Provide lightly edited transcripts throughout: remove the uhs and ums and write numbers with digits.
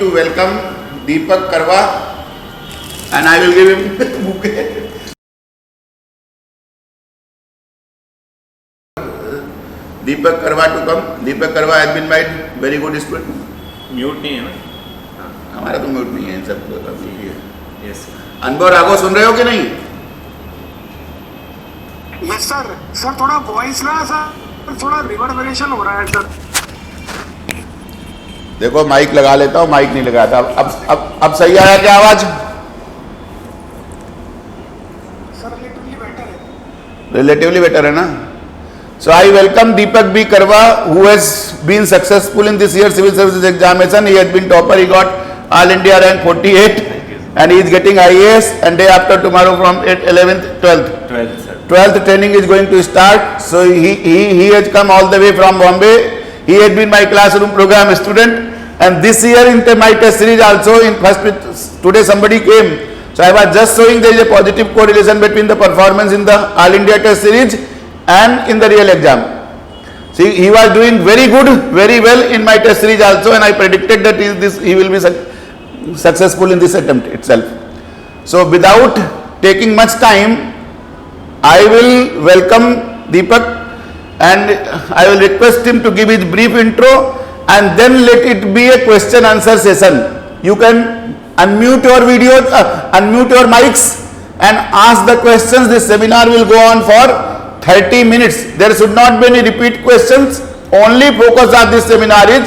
to welcome Deepak Karwa and I will give him bouquet. Deepak Karwa to come. Deepak Karwa has been my very good student. Mute नहीं है ना? हमारा तो mute नहीं है इन सब अभी। यस अनबो राघव सुन रहे हो कि नहीं? Yes sir. सर थोड़ा वॉइस ना सर थोड़ा रिवर्बरेशन हो रहा है सर। देखो माइक लगा लेता हूँ, माइक नहीं लगाता। अब सही आया क्या आवाज? सर रिलेटिवली बेटर है। Relatively better है ना? So I welcome Deepak B. Karwa, who has been successful in this year's civil services examination. He has been topper. He got All India rank 48, and he is getting IAS. And day after tomorrow, from 11th, 12 sir 12th training is going to start. So he has come all the way from Bombay. He had been my classroom program student, and this year in my test series also in first today somebody came. So I was just showing there is a positive correlation between the performance in the All India test series and in the real exam. See, he was doing very good, very well in my test series also, and I predicted that he will be successful in this attempt itself. So without taking much time, I will welcome Deepak and I will request him to give his brief intro, and then let it be a question answer session. You can unmute your videos, unmute your mics and ask the questions. This seminar will go on for 30 minutes. There should not be any repeat questions. Only focus of this seminar is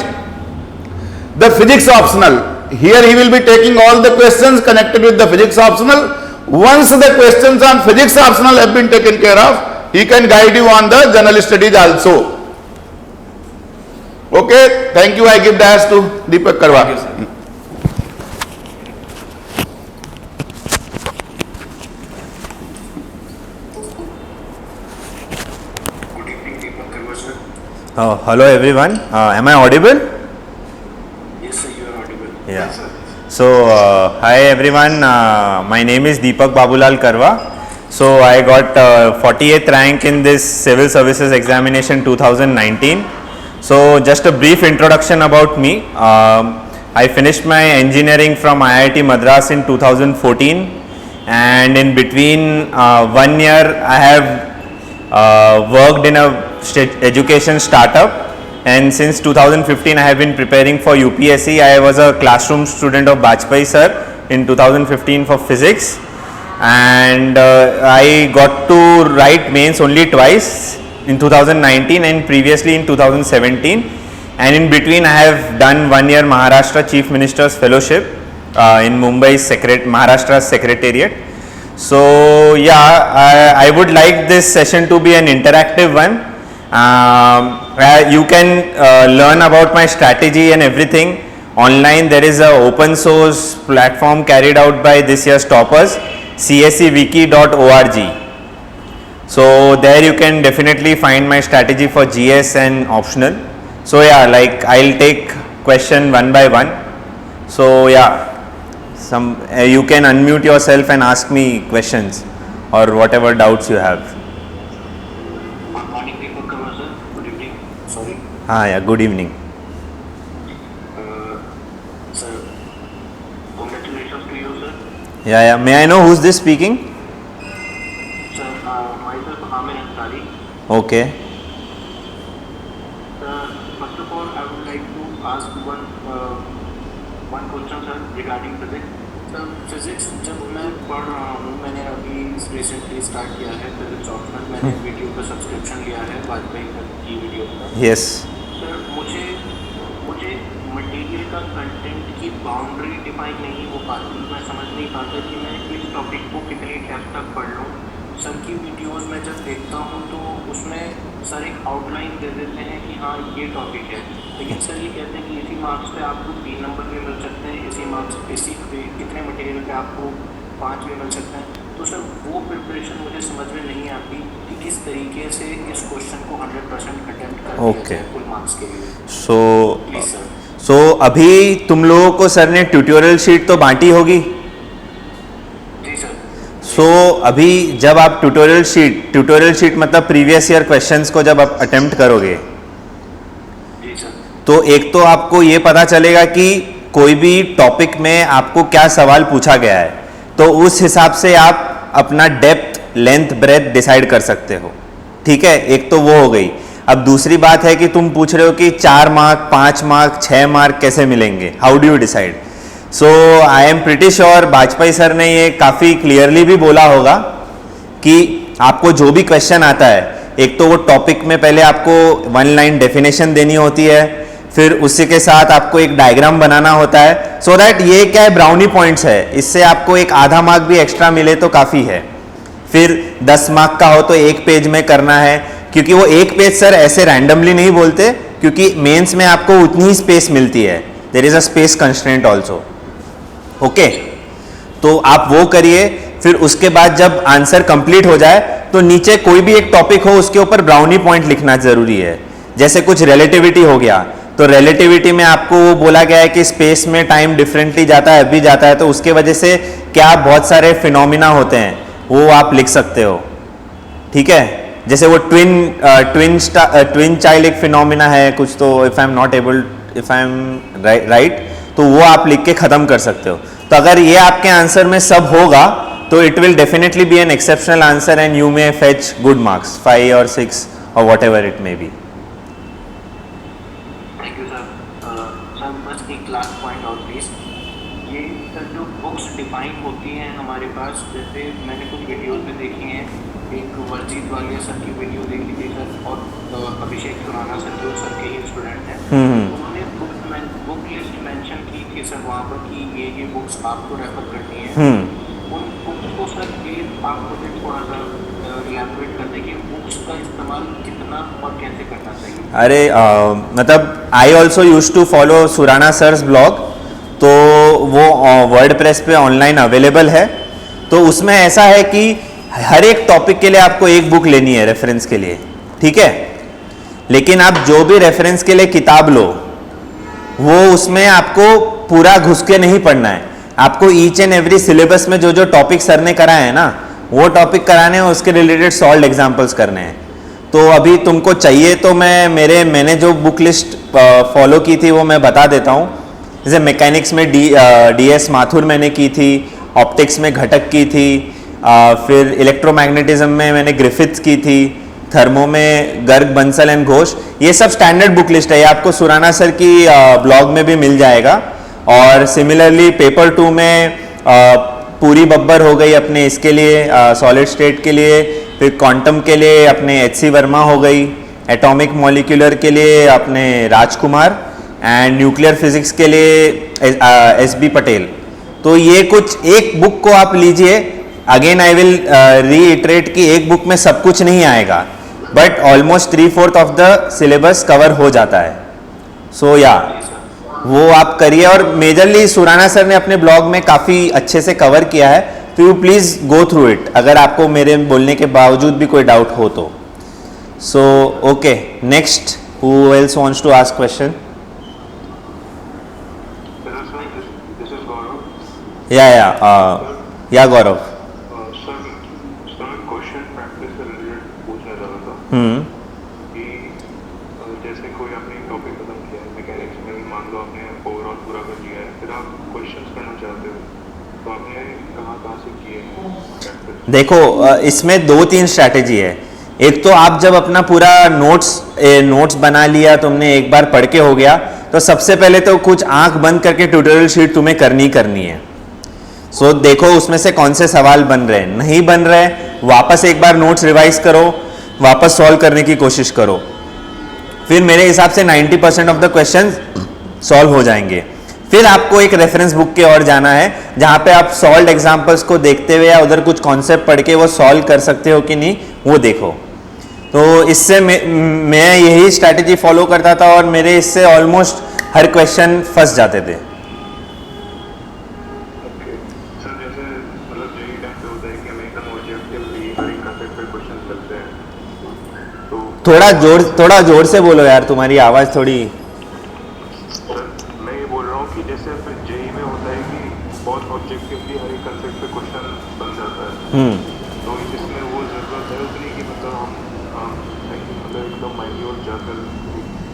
the physics optional. Here he will be taking all the questions connected with the physics optional. Once the questions on physics optional have been taken care of, he can guide you on the general studies also. Okay, thank you. I give dash to Deepak Karwa. Thank you, sir. Good evening Deepak Karwa sir. Hello everyone, am I audible? Yes sir you are audible. Yeah. So hi everyone, my name is Deepak Babulal Karwa. So I got 48th rank in this civil services examination 2019. So just a brief introduction about me. I finished my engineering from IIT Madras in 2014, and in between 1 year I have worked in a education startup, and since 2015 I have been preparing for UPSC. I was a classroom student of Bajpai sir in 2015 for physics, and I got to write mains only twice, in 2019 and previously in 2017, and in between I have done 1 year Maharashtra Chief Minister's Fellowship in Mumbai's Maharashtra's Secretariat. So yeah, I would like this session to be an interactive one. You can learn about my strategy and everything online. There is a open source platform carried out by this year's toppers, cscwiki.org. So there you can definitely find my strategy for GS and optional. So yeah, like I'll take question one by one. So yeah, you can unmute yourself and ask me questions or whatever doubts you have. Morning Deepak Karwa sir. Good evening sorry Yeah, good evening. Sir congratulations to you sir. Yeah, may I know who's this speaking? Sir myself Aamir Ansari. Okay. First of all I would like to ask one question sir regarding physics. Sir physics जब मैं पढ़ रहा हूँ, मैंने अभी recently start किया है physics optional. मैंने वीडियो का सब्सक्रिप्शन लिया है वाजपेयी सर की वीडियो का। Yes. सर मुझे मटेरियल का कंटेंट की बाउंड्री डिफाइन नहीं हो पाती। मैं समझ नहीं पाता कि मैं इस टॉपिक को कितनी डेप्थ तक पढ़ लूँ। सर की वीडियोस में जब देखता हूँ तो उसमें सर एक आउटलाइन दे देते हैं कि हाँ ये टॉपिक है, लेकिन सर ये कहते हैं कि इसी मार्क्स पे आपको 3 नंबर भी मिल सकते हैं, इसी मार्क्स इसी कितने मटेरियल पे आपको 5 भी मिल सकते हैं। तो सर वो प्रिपरेशन मुझे समझ में नहीं आती कि किस तरीके से इस क्वेश्चन को 100% अटेम्प्ट कर Okay. फुल मार्क्स के लिए। So please sir. so अभी तुम लोगों को सर ने ट्यूटोरियल शीट तो बांटी होगी। जी सर। So अभी जब आप ट्यूटोरियल शीट मतलब प्रीवियस ईयर क्वेश्चंस को जब आप अटेम्प्ट करोगे, जी सर। तो एक तो आपको ये पता चलेगा कि कोई भी टॉपिक में आपको क्या सवाल पूछा गया है, तो उस हिसाब से आप अपना डेप्थ, लेंथ, ब्रेथ डिसाइड कर सकते हो। ठीक है, एक तो वो हो गई। अब दूसरी बात है कि तुम पूछ रहे हो कि 4 मार्क, 5 मार्क, 6 मार्क कैसे मिलेंगे, how do you decide. So I'm pretty sure Bajpayee sir ने ये काफ़ी क्लियरली भी बोला होगा कि आपको जो भी क्वेश्चन आता है, एक तो वो टॉपिक में पहले आपको 1 लाइन डेफिनेशन देनी होती है, फिर उसी के साथ आपको एक डायग्राम बनाना होता है, सो दैट ये क्या है, ब्राउनी पॉइंट्स है, इससे आपको एक आधा मार्क भी एक्स्ट्रा मिले तो काफ़ी है। फिर 10 मार्क का हो तो 1 पेज में करना है, क्योंकि वो 1 पेज सर ऐसे रैंडमली नहीं बोलते, क्योंकि मेंस में आपको उतनी ही स्पेस मिलती है, there is a space constraint also. Okay, तो आप वो करिए। फिर उसके बाद जब आंसर कंप्लीट हो जाए तो नीचे कोई भी एक टॉपिक हो उसके ऊपर ब्राउनी पॉइंट लिखना जरूरी है। जैसे कुछ रिलेटिविटी हो गया, तो रिलेटिविटी में आपको वो बोला गया है कि स्पेस में टाइम डिफरेंटली जाता है, अभी जाता है, तो उसके वजह से क्या बहुत सारे फिनोमिना होते हैं वो आप लिख सकते हो। ठीक है, जैसे वो ट्विन चाइल्ड एक फिनोमिना है कुछ, तो इफ आई एम राइट, तो वो आप लिख के खत्म कर सकते हो। तो अगर ये आपके आंसर में सब होगा तो it will definitely be an exceptional answer and you may fetch good marks, 5 और 6 और what ever it may be. Thank you sir. Sir बस एक लास्ट पॉइंट और प्लीज़, ये सर जो बुक्स डिफाइन होती हैं हमारे पास, जैसे मैंने कुछ वीडियोस में देखी हैं, एक वर्जीत वालिया सर की वीडियो देखी थी सर, और अभिषेक खुराना सर जो सर के ही स्टूडेंट हैं, उन्होंने बुक लिस्ट मेंशन की थी सर वहाँ पर कि ये बुक्स आपको रेफर करनी है। उन बुक्स को सर प्लीज आप मुझे थोड़ा सा इलैबोरेट कर दें कि बुक्स का इस्तेमाल कितना और कैसे करना चाहिए। अरे मतलब I also use to follow Surana sir's blog, तो वो वर्डप्रेस पे ऑनलाइन अवेलेबल है। तो उसमें ऐसा है कि हर एक टॉपिक के लिए आपको एक बुक लेनी है रेफरेंस के लिए, ठीक है। लेकिन आप जो भी रेफरेंस के लिए किताब लो, वो उसमें आपको पूरा घुस के नहीं पढ़ना है। आपको ईच एंड एवरी सिलेबस में जो जो टॉपिक सर ने कराए हैं ना, वो टॉपिक कराने हैं, उसके रिलेटेड सॉल्व एग्जाम्पल्स करने हैं। तो अभी तुमको चाहिए तो मैंने जो बुक लिस्ट फॉलो की थी वो मैं बता देता हूँ। जैसे मैकेनिक्स में DS माथुर मैंने की थी, ऑप्टिक्स में घटक की थी, फिर इलेक्ट्रोमैग्नेटिज्म में मैंने ग्रिफिथ्स की थी, थर्मो में गर्ग, बंसल एंड घोष। ये सब स्टैंडर्ड बुक लिस्ट है, ये आपको सुराना सर की ब्लॉग में भी मिल जाएगा। और सिमिलरली पेपर 2 में पूरी बब्बर हो गई अपने इसके लिए सॉलिड स्टेट के लिए, फिर क्वांटम के लिए अपने HC वर्मा हो गई, एटॉमिक मॉलिक्यूलर के लिए अपने राजकुमार, एंड न्यूक्लियर फिजिक्स के लिए SB पटेल। तो ये कुछ एक बुक को आप लीजिए। अगेन आई विल रीइटरेट कि एक बुक में सब कुछ नहीं आएगा, but almost 3/4 of the syllabus cover हो जाता है। सो या वो आप करिए। और मेजरली सुराना सर ने अपने ब्लॉग में काफ़ी अच्छे से कवर किया है, तो you please go through it अगर आपको मेरे बोलने के बावजूद भी कोई डाउट हो तो। So okay, next who else wants to ask question? Yeah Gaurav. जैसे कोई आपने टॉपिक खत्म किया है मैकेनिक्स में, मान लो आपने ओवरऑल पूरा कर लिया है, फिर आप क्वेश्चंस करना चाहते हो, तो आपने कहाँ से किए? देखो इसमें 2-3 स्ट्रैटेजी है। एक तो आप जब अपना पूरा नोट्स बना लिया, तुमने एक बार पढ़ के हो गया, तो सबसे पहले तो कुछ आंख बंद करके ट्यूटोरियल शीट तुम्हें करनी है। सो देखो उसमें से कौन से सवाल बन रहे हैं, नहीं बन रहे, वापस एक बार नोट्स रिवाइज करो, वापस सॉल्व करने की कोशिश करो। फिर मेरे हिसाब से 90% ऑफ द क्वेश्चन सॉल्व हो जाएंगे। फिर आपको एक रेफरेंस बुक के और जाना है, जहाँ पे आप सॉल्व एग्जाम्पल्स को देखते हुए या उधर कुछ कॉन्सेप्ट पढ़ के वो सॉल्व कर सकते हो कि नहीं, वो देखो। तो इससे मैं यही स्ट्रैटेजी फॉलो करता था और मेरे इससे ऑलमोस्ट हर क्वेश्चन फंस जाते थे। थोड़ा जोर से बोलो यार, तुम्हारी आवाज़ थोड़ी। मैं ये बोल रहा हूँ कि जैसे जेई में होता है कि बहुत ऑब्जेक्टिवली हर एक कंसेप्ट पे क्वेश्चन बन जाता है, तो इसमें वो जरूरत है उतनी कि मतलब हम एकदम माइन्यूट जाकर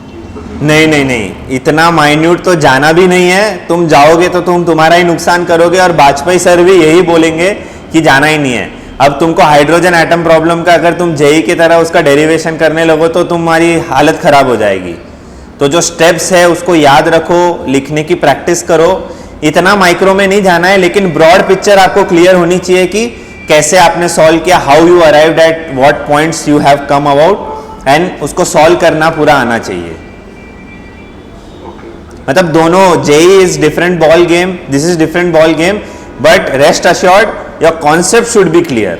चीज़ नहीं नहीं नहीं, इतना माइन्यूट तो जाना भी नहीं है. तुम जाओगे तो तुम्हारा ही नुकसान करोगे, और वाजपेयी सर भी यही बोलेंगे कि जाना ही नहीं है. अब तुमको हाइड्रोजन एटम प्रॉब्लम का अगर तुम जेई की तरह उसका डेरिवेशन करने लगो तो तुम्हारी हालत खराब हो जाएगी. तो जो स्टेप्स है उसको याद रखो, लिखने की प्रैक्टिस करो. इतना माइक्रो में नहीं जाना है, लेकिन ब्रॉड पिक्चर आपको क्लियर होनी चाहिए कि कैसे आपने सॉल्व किया, how you arrived at what points you have come about, and उसको सॉल्व करना पूरा आना चाहिए. मतलब दोनों, JEE is different ball game, this is different ball game, but rest assured your concept should be clear.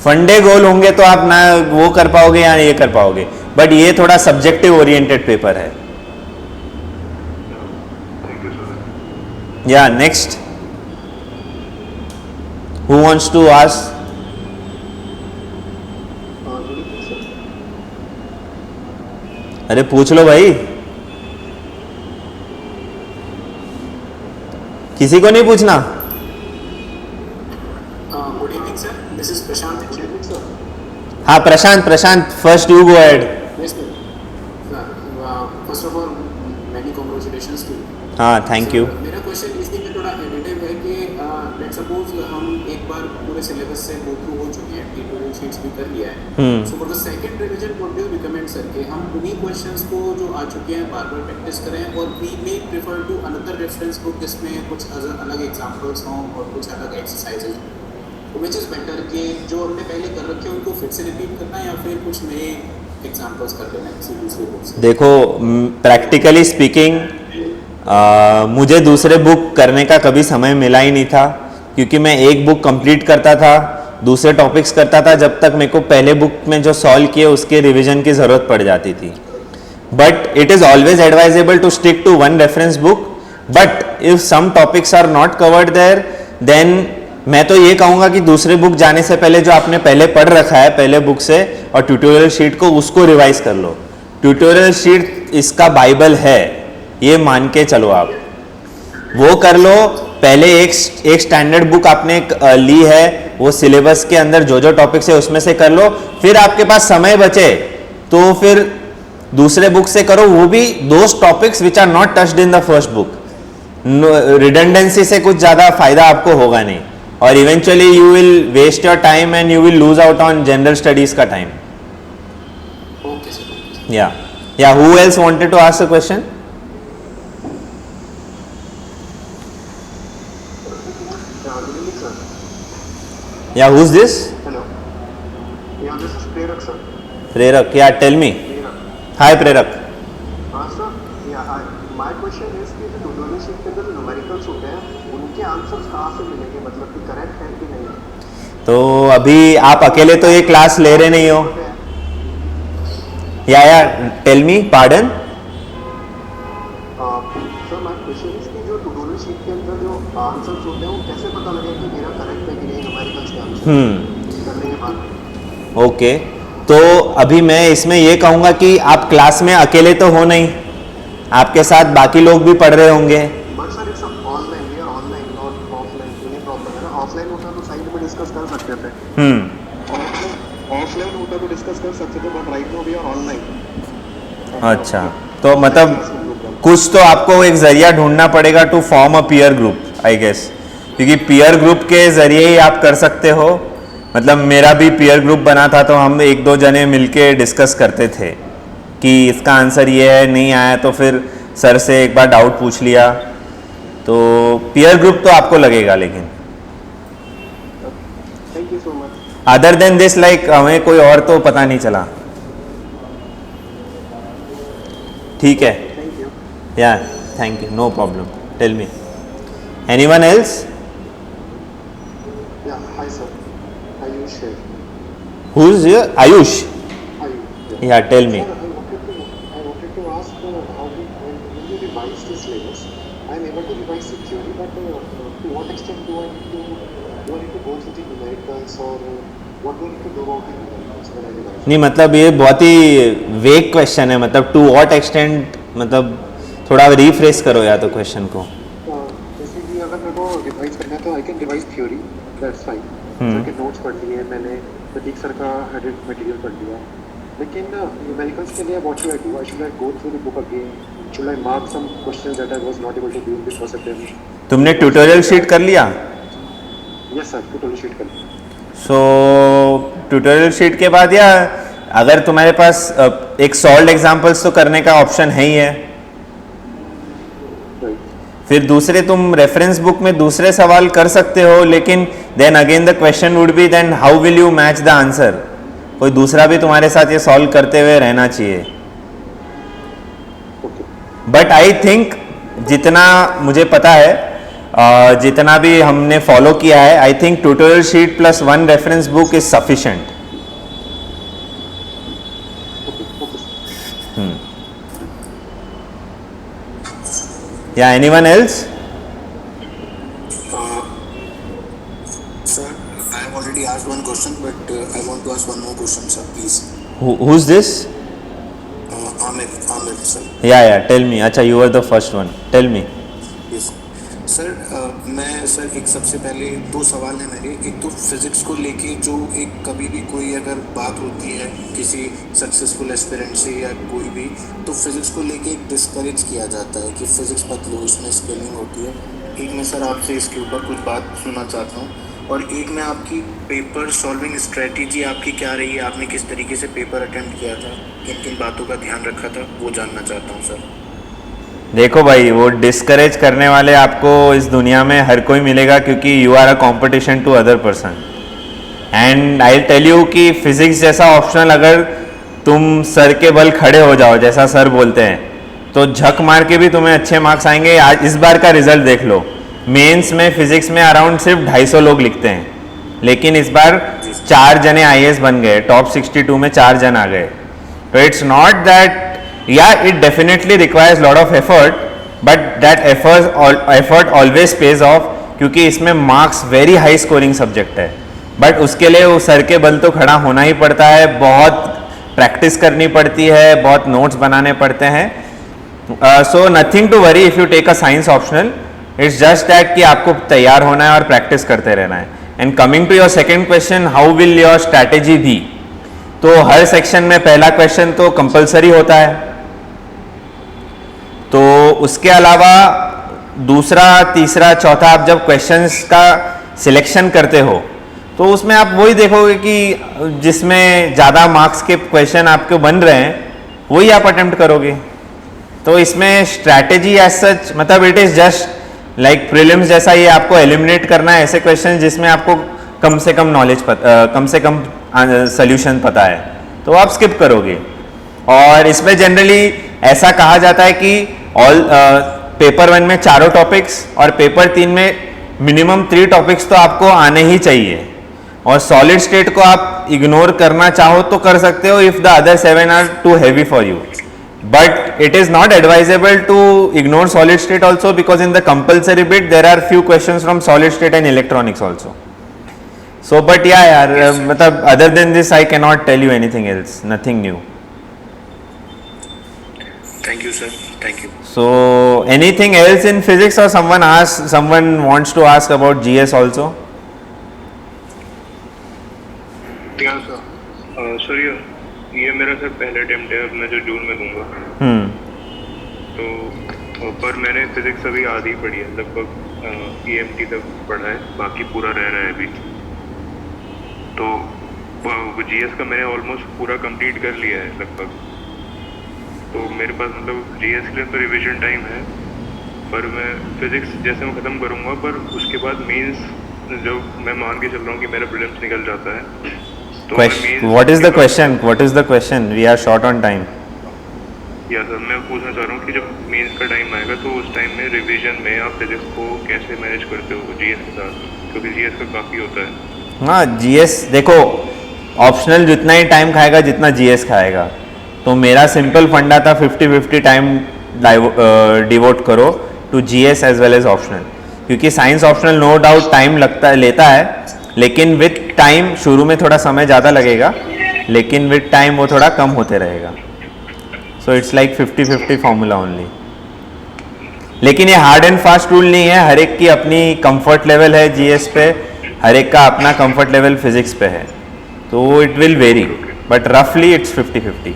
फंडे गोल होंगे तो आप ना वो कर पाओगे या ये कर पाओगे, बट ये थोड़ा सब्जेक्टिव ओरिएंटेड पेपर है. Thank you sir. Yeah next, who wants to ask? अरे पूछ लो भाई, किसी को नहीं पूछना. Good evening sir, this is Prashant actually sir. हाँ Prashant, first you go ahead. Yes sir, first of all many congratulations to. हाँ थैंक यू. मेरा क्वेश्चन इस दिन थोड़ा एडिटिव है कि लेट्स सपोज हम एक बार पूरे सिलेबस से गो थ्रू हो चुके हैं, ट्यूटोरियल शीट्स भी कर लिया है. So for the second revision what do you recommend sir कि हम उन्हीं क्वेश्चंस को जो आ चुके हैं बार बार प्रैक्टिस करें, और we may prefer to another reference book जिसमें कुछ अलग एग्जांपल्स हों और कुछ अलग एक्सरसाइजेज, विच इज़ बेटर कि जो हमने पहले कर रखे हैं उनको फिर से रिपीट करना है या फिर कुछ नए एग्जांपल्स कर देना है किसी दूसरी बुक से? देखो प्रैक्टिकली स्पीकिंग मुझे दूसरे बुक करने का कभी समय मिला ही नहीं था, क्योंकि मैं एक बुक कंप्लीट करता था, दूसरे टॉपिक्स करता था, जब तक मेरे को पहले बुक में जो सॉल्व किए उसके रिवीजन की ज़रूरत पड़ जाती थी. But it is always advisable to stick to one reference book, but if some topics are not covered there, then मैं तो ये कहूँगा कि दूसरे बुक जाने से पहले जो आपने पहले पढ़ रखा है पहले बुक से और ट्यूटोरियल शीट को, उसको रिवाइज कर लो. ट्यूटोरियल शीट इसका बाइबल है, ये मान के चलो. आप वो कर लो. पहले एक स्टैंडर्ड बुक आपने ली है, वो सिलेबस के अंदर जो जो टॉपिक्स है उसमें से कर लो. फिर आपके पास समय बचे तो फिर दूसरे बुक से करो, वो भी those topics which are not touched in the first book. Redundancy से कुछ ज़्यादा फायदा आपको होगा नहीं, और eventually you will waste your time and you will lose out on general studies का time. Okay sir. Yeah who else wanted to ask a question? Yeah, who's this? Hello. Yeah, this is Prerak sir. Prerak, yeah, tell me. Hi Prerak. Sir, yeah, my question is कि जो tutorial sheet के अंदर जो numericals होते हैं उनके answers कहाँ से मिलेंगे, मतलब कि करेक्ट है कि नहीं? तो अभी आप अकेले तो ये क्लास ले रहे नहीं हो. Yeah tell me, pardon. Sir my question is कि जो ट्यूटोरियल शीट के अंदर जो आंसर्स होते हैं वो कैसे पता लगेगा कि मेरा करेक्ट है कि नहीं न्यूमेरिकल्स के आंसर करने के बाद? ओके, तो अभी मैं इसमें ये कहूँगा कि आप क्लास में अकेले तो हो नहीं, आपके साथ बाकी लोग भी पढ़ रहे होंगे. But sir it's online, we are online not offline. ये प्रॉब्लम है ना, ऑफलाइन होता तो साइड में डिस्कस कर सकते थे. ऑफलाइन होता तो डिस्कस कर सकते थे, but right now we are online. अच्छा, तो मतलब कुछ तो आपको एक जरिया ढूंढना पड़ेगा to form a peer group I guess, क्योंकि पीयर ग्रुप के जरिए ही आप कर सकते हो. मतलब मेरा भी पीयर ग्रुप बना था, तो हम एक दो जने मिलके डिस्कस करते थे कि इसका आंसर ये है, नहीं आया तो फिर सर से एक बार डाउट पूछ लिया. तो पीयर ग्रुप तो आपको लगेगा, लेकिन thank you so much. Other than this like हमें कोई और तो पता नहीं चला. ठीक है, yeah thank you, no problem. Tell me, anyone else? Yeah, hi sir. Ayush here. Who is here? Ayush. Ayush. Yeah tell me. Sir, I wanted to ask how when you revise the syllabus, I am able to revise the theory, but to what extent do I need to go through the numericals, or what do I need to do about the numericals when I revise? नहीं मतलब ये बहुत ही वेग question है. मतलब to what extent, मतलब थोड़ा refresh करो या तो क्वेश्चन को. जैसे कि अगर मेरे को रिवाइज करना है तो I can revise theory, that's fine. Sir के नोट्स पढ़ लिए मैंने, प्रतीक सर का एडिट मटेरियल पढ़ लिया, लेकिन न्यूमेरिकल्स के लिए what should I do? I should I go through the book again? Should I mark some questions that I was not able to do in the first attempt? तुमने tutorial sheet कर लिया? Yes sir, total sheet कर लिया। सो tutorial sheet के बाद या अगर तुम्हारे पास एक सॉल्व्ड एग्जांपल्स तो करने का ऑप्शन है ही है, फिर दूसरे तुम रेफरेंस बुक में दूसरे सवाल कर सकते हो, लेकिन then again the question would be then how will you match the answer? कोई दूसरा भी तुम्हारे साथ ये सॉल्व करते हुए रहना चाहिए। बट आई थिंक जितना मुझे पता है, जितना भी हमने फॉलो किया है, I think tutorial sheet plus 1 reference book is sufficient. Yeah, anyone else? Sir, I have already asked one question, but I want to ask one more question, sir, please. Who's this? Amir, sir. Yeah, tell me. अच्छा, you were the first one. Tell me. Yes. Sir, मैं sir एक सबसे पहले 2 सवाल हैं मेरे। एक तो फिज़िक्स को लेके जो एक कभी भी कोई अगर बात होती है किसी सक्सेसफुल एस्पिरेंट से या कोई भी, तो फिज़िक्स को लेके डिस्करेज किया जाता है कि फ़िज़िक्स मत लो, इसमें स्पेलिंग होती है। एक मैं सर आपसे इसके ऊपर कुछ बात सुनना चाहता हूँ, और एक मैं आपकी पेपर सॉल्विंग स्ट्रेटजी आपकी क्या रही है, आपने किस तरीके से पेपर अटेम्प्ट किया था, किन किन बातों का ध्यान रखा था, वो जानना चाहता हूँ सर। देखो भाई, वो डिस्करेज करने वाले आपको इस दुनिया में हर कोई मिलेगा, क्योंकि you are a competition to other person. And I tell you कि फिजिक्स जैसा ऑप्शनल अगर तुम सर के बल खड़े हो जाओ, जैसा सर बोलते हैं, तो झक मार के भी तुम्हें अच्छे मार्क्स आएंगे। आज इस बार का रिजल्ट देख लो, मेंस में फिजिक्स में अराउंड सिर्फ 250 लोग लिखते हैं, लेकिन इस बार 4 जने IAS बन गए, टॉप 62 में 4 जन आ गए। तो it's not that, yeah, it definitely requires lot of effort, but that effort always pays off, क्योंकि इसमें marks very high scoring subject है। बट उसके लिए वो सर के बल तो खड़ा होना ही पड़ता है, बहुत प्रैक्टिस करनी पड़ती है, बहुत नोट्स बनाने पड़ते हैं। So nothing to worry if you take a science optional, it's just that कि आपको तैयार होना है और प्रैक्टिस करते रहना है। And coming to your second question, how will your strategy be? तो हर सेक्शन में पहला क्वेश्चन तो कंपलसरी होता है, तो उसके अलावा दूसरा, तीसरा, चौथा आप जब क्वेश्चंस का सिलेक्शन करते हो, तो उसमें आप वही देखोगे कि जिसमें ज़्यादा मार्क्स के क्वेश्चन आपके बन रहे हैं वही आप अटेम्प्ट करोगे। तो इसमें स्ट्रैटेजी एज सच, मतलब it is just like prelims जैसा, ये आपको एलिमिनेट करना है ऐसे क्वेश्चन जिसमें आपको कम से कम नॉलेज कम से कम सोल्यूशन पता है, तो आप स्किप करोगे। और इसमें जनरली ऐसा कहा जाता है कि पेपर 1 में 4 टॉपिक्स और पेपर 3 में मिनिमम 3 टॉपिक्स तो आपको आने ही चाहिए, और सॉलिड स्टेट को आप इग्नोर करना चाहो तो कर सकते हो if the other 7 are too heavy for you, but it is not advisable to ignore solid state also, because in the compulsory bit there are few questions from solid state and electronics also. So but यार, मतलब other than this I can not tell you anything else, nothing new. Thank you, sir. Thank you. So anything else in physics, or someone wants to ask about GS also? Yeah, sir. Sir ये मेरा sir पहला attempt है, अब मैं जो जून में दूंगा। तो पर मैंने फिजिक्स अभी आधी पढ़ी है, लगभग EMT तक पढ़ा है, बाकी पूरा रह रहा है अभी। तो GS का मैंने ऑलमोस्ट पूरा कंप्लीट कर लिया है लगभग। तो मेरे पास मतलब GS के लिए तो रिवीजन टाइम है, पर मैं फिजिक्स जैसे मैं ख़त्म करूँगा, पर उसके बाद मेंस जो मैं मान के चल रहा हूँ कि मेरा प्रीलिम्स निकल जाता है, तो What is the question? What is the question? We are short on time. या सर, मैं पूछना चाह रहा हूँ कि जब मेंस का टाइम आएगा तो उस टाइम में रिवीजन में आप फिजिक्स को कैसे मैनेज करते हो GS के साथ, क्योंकि GS का काफ़ी होता है। हाँ, GS देखो, ऑप्शनल जितना ही टाइम खाएगा जितना GS खाएगा। तो मेरा सिंपल फंडा था 50-50 टाइम डिवोट करो to GS as well as optional, क्योंकि science optional no doubt time लेता है, लेकिन विथ टाइम शुरू में थोड़ा समय ज़्यादा लगेगा, लेकिन विथ टाइम वो थोड़ा कम होते रहेगा। So it's like 50-50 formula only. लेकिन ये हार्ड एंड फास्ट रूल नहीं है, हर एक की अपनी कंफर्ट लेवल है GS पे, हर एक का अपना कंफर्ट लेवल फिजिक्स पे है, तो it will very. but roughly it's 50-50.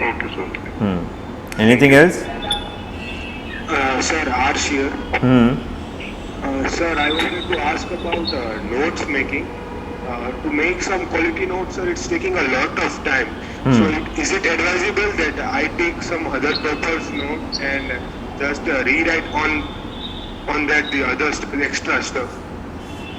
Okay, sir. Anything else? Sir, Arsh here. Sir, I wanted to ask about notes making. To make some quality notes, sir, it's taking a lot of time. So, is it advisable that I take some other paper's notes and just rewrite on that the other extra stuff?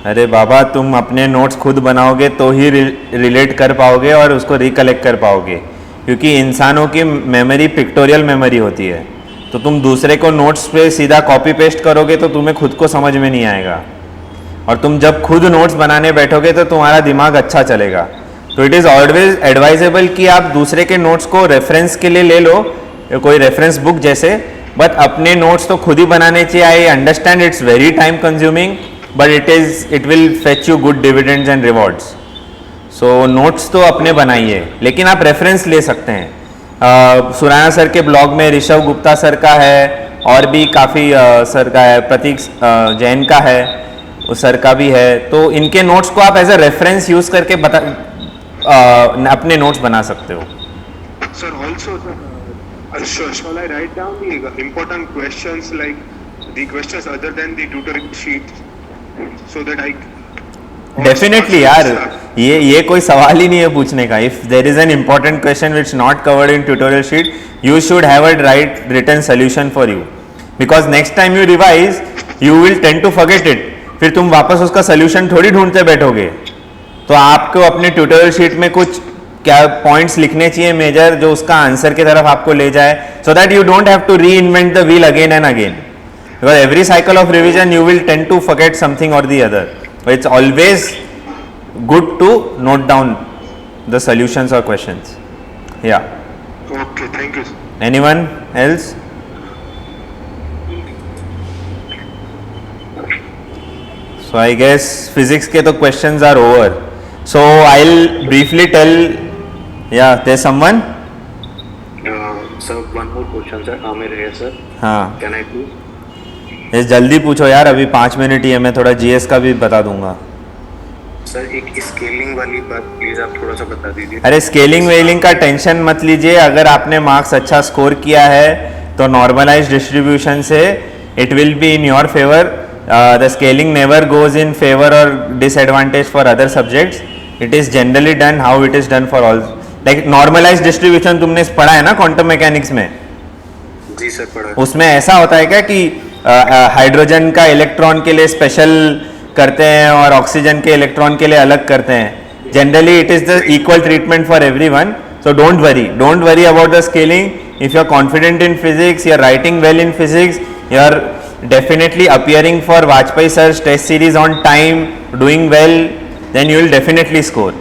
अरे बाबा, तुम अपने notes खुद बनाओगे तो ही relate कर पाओगे और उसको रिकलेक्ट कर पाओगे, क्योंकि इंसानों की मेमोरी पिक्टोरियल मेमोरी होती है. तो तुम दूसरे को नोट्स पे सीधा कॉपी पेस्ट करोगे तो तुम्हें खुद को समझ में नहीं आएगा, और तुम जब खुद नोट्स बनाने बैठोगे तो तुम्हारा दिमाग अच्छा चलेगा. तो इट इज़ ऑलवेज एडवाइजेबल कि आप दूसरे के नोट्स को रेफरेंस के लिए ले लो, कोई रेफरेंस बुक जैसे, बट अपने नोट्स तो खुद ही बनाने चाहिए. I understand it's very time consuming, but it will fetch you good dividends and rewards. So notes तो अपने बनाइए, लेकिन आप रेफरेंस ले सकते हैं. सुराना सर के ब्लॉग में ऋषभ गुप्ता सर का है, और भी काफ़ी सर का है, प्रतीक जैन का है, उस सर का भी है. तो इनके नोट्स को आप एज अ रेफरेंस यूज़ करके अपने नोट्स बना सकते हो. Sir, also, shall I write down the important questions, like the questions other than the tutor sheet, so that I... definitely यार, ये कोई सवाल ही नहीं है पूछने का. If there is an important question which not covered in tutorial sheet, you should have a right written solution for you, because next time you revise you will tend to forget it. फिर तुम वापस उसका solution थोड़ी ढूंढते बैठोगे. तो आपको अपने ट्यूटोरियल शीट में कुछ क्या पॉइंट्स लिखने चाहिए मेजर, जो उसका आंसर की तरफ आपको ले जाए, so that you don't have to reinvent the wheel again and again, because every cycle of revision you will tend to forget something or the other. It's always good to note down the solutions or questions. Yeah. Okay, thank you, sir. Anyone else? So I guess physics के तो questions are over. So I'll briefly tell. Yeah, there's someone. Sir, one more question, sir. Amir here, sir. हाँ. Can I do? ये जल्दी पूछो यार, अभी 5 minute ही है. मैं थोड़ा GS का भी बता दूंगा. सर, एक स्केलिंग वाली बात प्लीज आप थोड़ा सा बता दीजिए. अरे स्केलिंग वेलिंग का टेंशन मत लीजिए. अगर आपने मार्क्स अच्छा स्कोर किया है तो नॉर्मलाइज डिस्ट्रीब्यूशन से it will be in your favour. The scaling never goes in favour or disadvantage for other subjects. It is generally done how it is done for all. Like normalise distribution तुमने पढ़ा है ना quantum mechanics में? जी sir, पढ़ा. उसमें ऐसा होता है क्या कि हाइड्रोजन का इलेक्ट्रॉन के लिए स्पेशल करते हैं और ऑक्सीजन के इलेक्ट्रॉन के लिए अलग करते हैं? Generally it is the equal treatment for everyone. So don't worry about the scaling. If you are confident in physics, you are writing well in physics, you are definitely appearing for Vajpayee sir's test series on time, doing well, then you will definitely score.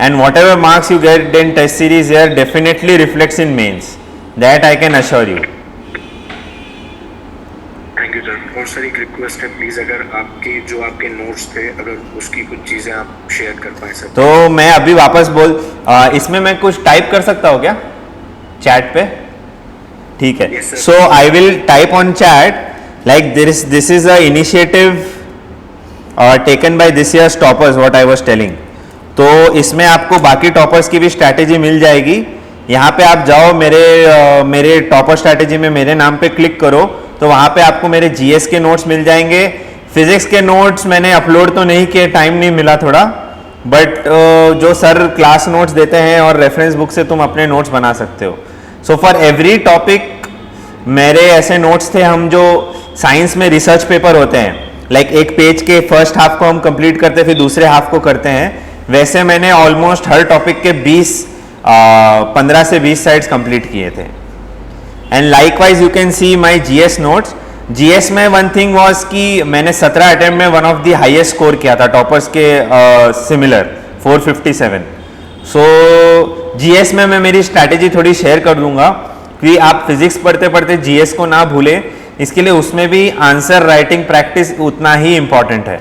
And whatever marks you get in test series here definitely reflects in mains. That I can assure you. Thank you sir. और sir एक request है, please अगर आपके notes थे, अगर उसकी कुछ चीजें आप शेयर कर पाए सर. तो मैं अभी वापस इसमें मैं कुछ टाइप कर सकता हूँ क्या चैट पे? ठीक है. Yes, sir. So I will type on chat. Like this is a initiative taken by this year's toppers, what I was telling. तो इसमें आपको बाकी टॉपर्स की भी स्ट्रैटेजी मिल जाएगी. यहाँ पे आप जाओ, मेरे टॉपर स्ट्रैटेजी में मेरे नाम पे क्लिक करो, तो वहाँ पे आपको मेरे जीएस के नोट्स मिल जाएंगे. फिजिक्स के नोट्स मैंने अपलोड तो नहीं किए, टाइम नहीं मिला थोड़ा, बट जो सर क्लास नोट्स देते हैं और रेफरेंस बुक से तुम अपने नोट्स बना सकते हो. सो फॉर एवरी टॉपिक मेरे ऐसे नोट्स थे. हम जो साइंस में रिसर्च पेपर होते हैं, लाइक एक पेज के फर्स्ट हाफ को हम कंप्लीट करते हैं, फिर दूसरे हाफ को करते हैं, वैसे मैंने ऑलमोस्ट हर टॉपिक के 15 से 20 साइड्स कंप्लीट किए थे. And likewise you can see my GS notes. GS में वन थिंग वाज कि मैंने 17 अटेम्प्ट में one of the highest score किया था टॉपर्स के सिमिलर 457. सो जीएस में मैं मेरी स्ट्रैटेजी थोड़ी शेयर कर दूंगा कि आप फिजिक्स पढ़ते पढ़ते जीएस को ना भूलें. इसके लिए उसमें भी आंसर राइटिंग प्रैक्टिस उतना ही इम्पॉर्टेंट है,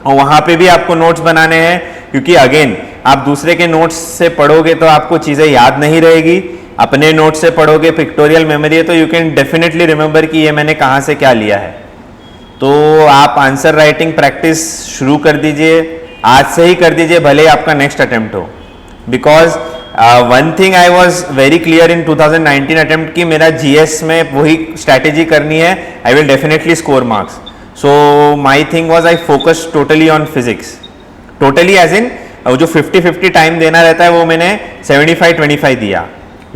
और वहाँ पे भी आपको नोट्स बनाने हैं, क्योंकि अगेन आप दूसरे के नोट्स से पढ़ोगे तो आपको चीज़ें याद नहीं रहेगी. अपने नोट्स से पढ़ोगे, पिक्टोरियल मेमोरी है, तो यू कैन डेफिनेटली रिमेंबर कि ये मैंने कहाँ से क्या लिया है. तो आप आंसर राइटिंग प्रैक्टिस शुरू कर दीजिए, आज से ही कर दीजिए, भले ही आपका नेक्स्ट अटेम्प्ट हो. Because one thing I was very clear in 2019 attempt कि मेरा GS में वही स्ट्रैटेजी करनी है, I will definitely score marks. So my thing was I focus totally on physics, totally as in जो 50-50 टाइम देना रहता है वो मैंने 75-25 दिया,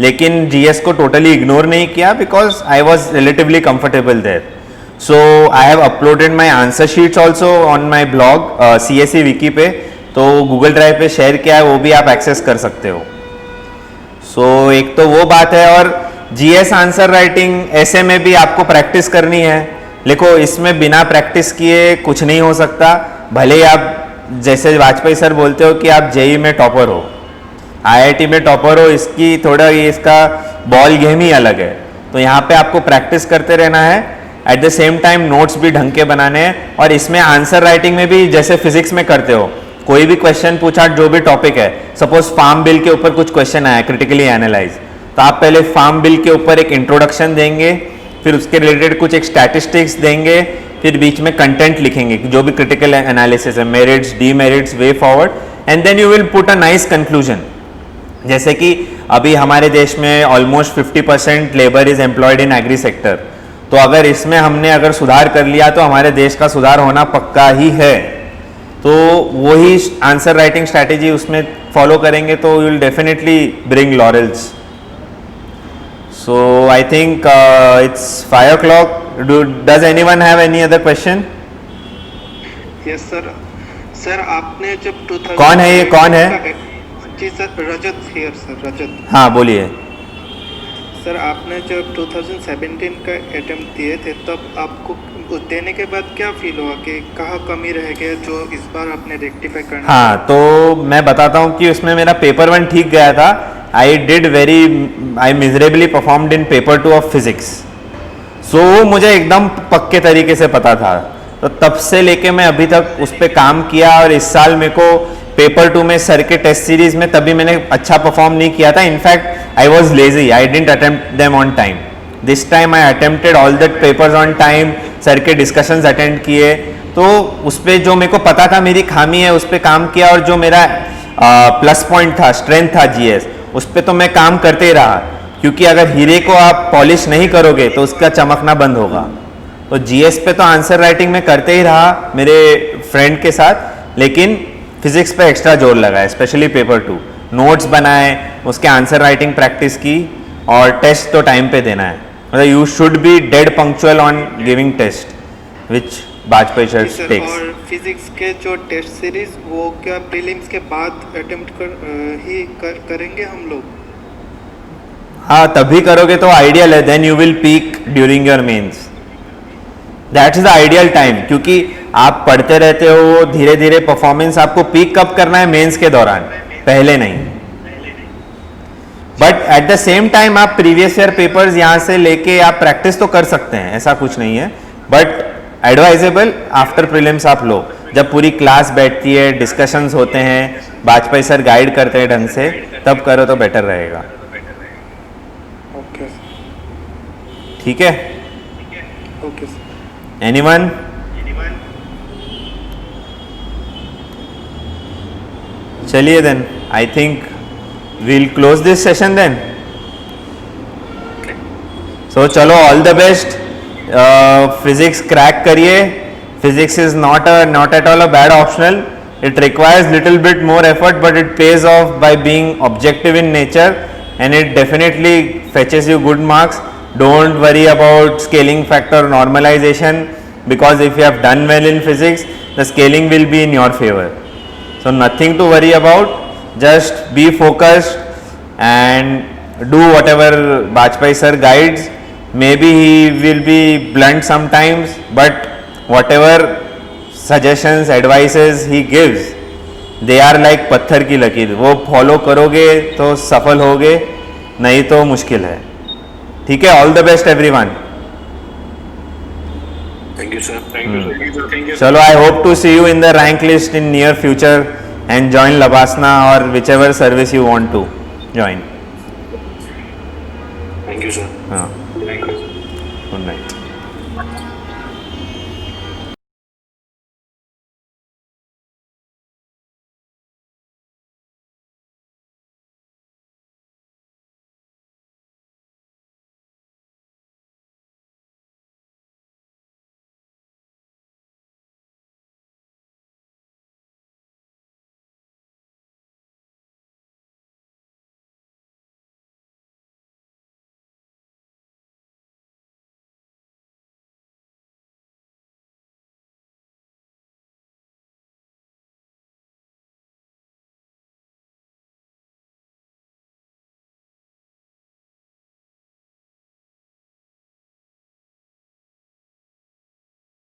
लेकिन GS को टोटली इग्नोर नहीं किया because I was relatively comfortable there. So I have uploaded my answer sheets also on my blog CSE wiki पे, तो गूगल ड्राइव पे शेयर किया है, वो भी आप एक्सेस कर सकते हो. सो एक तो वो बात है, और GS आंसर राइटिंग ऐसे में भी आपको प्रैक्टिस करनी है. देखो इसमें बिना प्रैक्टिस किए कुछ नहीं हो सकता. भले ही आप जैसे वाजपेयी सर बोलते हो कि आप JEE में टॉपर हो, IIT में टॉपर हो, इसकी थोड़ा ये इसका बॉल गेम ही अलग है. तो यहाँ पे आपको प्रैक्टिस करते रहना है, at the same time notes भी ढंग के बनाने हैं. और इसमें आंसर राइटिंग में भी जैसे फिजिक्स में करते हो, कोई भी क्वेश्चन पूछा, जो भी टॉपिक है, सपोज फार्म बिल के ऊपर कुछ क्वेश्चन आया क्रिटिकली एनालाइज, तो आप पहले फार्म बिल के ऊपर एक इंट्रोडक्शन देंगे, फिर उसके रिलेटेड कुछ एक स्टैटिस्टिक्स देंगे, फिर बीच में कंटेंट लिखेंगे जो भी क्रिटिकल एनालिसिस है, merits, demerits, way forward, and then you will put a nice conclusion. जैसे कि अभी हमारे देश में almost 50% labour is employed in agri sector, तो अगर इसमें हमने अगर सुधार कर लिया तो हमारे देश का सुधार होना पक्का ही है. तो वही आंसर राइटिंग स्ट्रैटेजी उसमें फॉलो करेंगे तो you will definitely bring laurels. So I think it's 5 o'clock. Does anyone have any other question? Yes sir. Sir आपने जब 2000 कौन है ये, कौन है? जी सर, रजत हियर सर, रजत. हाँ बोलिए. सर आपने जब 2017 का अटेम्प्ट दिए थे तब आपको देने के बाद क्या फील हुआ कि कहाँ कमी रह गया जो इस बार आपने रेक्टिफाई करना? हाँ, तो मैं बताता हूँ कि उसमें मेरा पेपर 1 ठीक गया था. I miserably performed in paper 2 of physics. So मुझे एकदम पक्के तरीके से पता था, तो तब से लेके मैं अभी तक उस पर काम किया. और इस साल मेरे को पेपर 2 में सर के टेस्ट सीरीज में तभी मैंने अच्छा परफॉर्म नहीं किया था. In fact I was lazy, I didn't attempt them on time. This time I attempted all the papers on time. Sir के डिस्कशंस अटेंड किए, तो उस पर जो मेरे को पता था मेरी खामी है उस पर काम किया, और जो मेरा प्लस पॉइंट था, स्ट्रेंथ था GS, उस पर तो मैं काम करते ही रहा. क्योंकि अगर हीरे को आप पॉलिश नहीं करोगे तो उसका चमकना बंद होगा. तो GS पे तो आंसर राइटिंग में करते ही रहा मेरे फ्रेंड के साथ, लेकिन फिजिक्स पे एक्स्ट्रा जोर लगाया, स्पेशली पेपर 2. नोट्स बनाए, उसके आंसर राइटिंग प्रैक्टिस की, और टेस्ट तो टाइम पे देना है. मतलब you should be dead punctual on giving test which Vajpayee sir takes. और फिजिक्स के जो टेस्ट सीरीज वो क्या प्रीलिम्स के बाद अटेम्प्ट करेंगे हम लोग? हाँ, तभी करोगे तो आइडियल है. Then you will peak during your mains. That is the ideal time, क्योंकि आप पढ़ते रहते हो, धीरे धीरे परफॉर्मेंस आपको पीक कब करना है? मेंस के दौरान, पहले नहीं. But at the same time आप प्रीवियस ईयर पेपर्स यहाँ से लेके आप प्रैक्टिस तो कर सकते हैं, ऐसा कुछ नहीं है. बट एडवाइजेबल आफ्टर प्रीलिम्स आप लो, जब पूरी क्लास बैठती है, डिस्कशंस होते हैं, वाजपेयी सर गाइड करते हैं ढंग से, तब करो तो बेटर रहेगा. ओके. ठीक है. ओके. एनीवन? चलिए then, I think we'll close this session then. So चलो, all the best. Physics crack करिए. Physics is not at all a bad optional. It requires little bit more effort, but it pays off by being objective in nature, and it definitely fetches you good marks. Don't worry about scaling factor normalization, because if you have done well in physics, the scaling will be in your favor. So nothing to worry about. Just be focused and do whatever Bajpai sir guides. Maybe he will be blunt sometimes, but whatever suggestions, advices he gives, they are like पत्थर की लकीर. वो follow करोगे तो सफल होगे, नहीं तो मुश्किल है. ठीक है. All the best everyone. Thank you sir. Thank you. चलो, I hope to see you in the rank list in near future and join Labasna or whichever service you want to join. Thank you sir. Good night.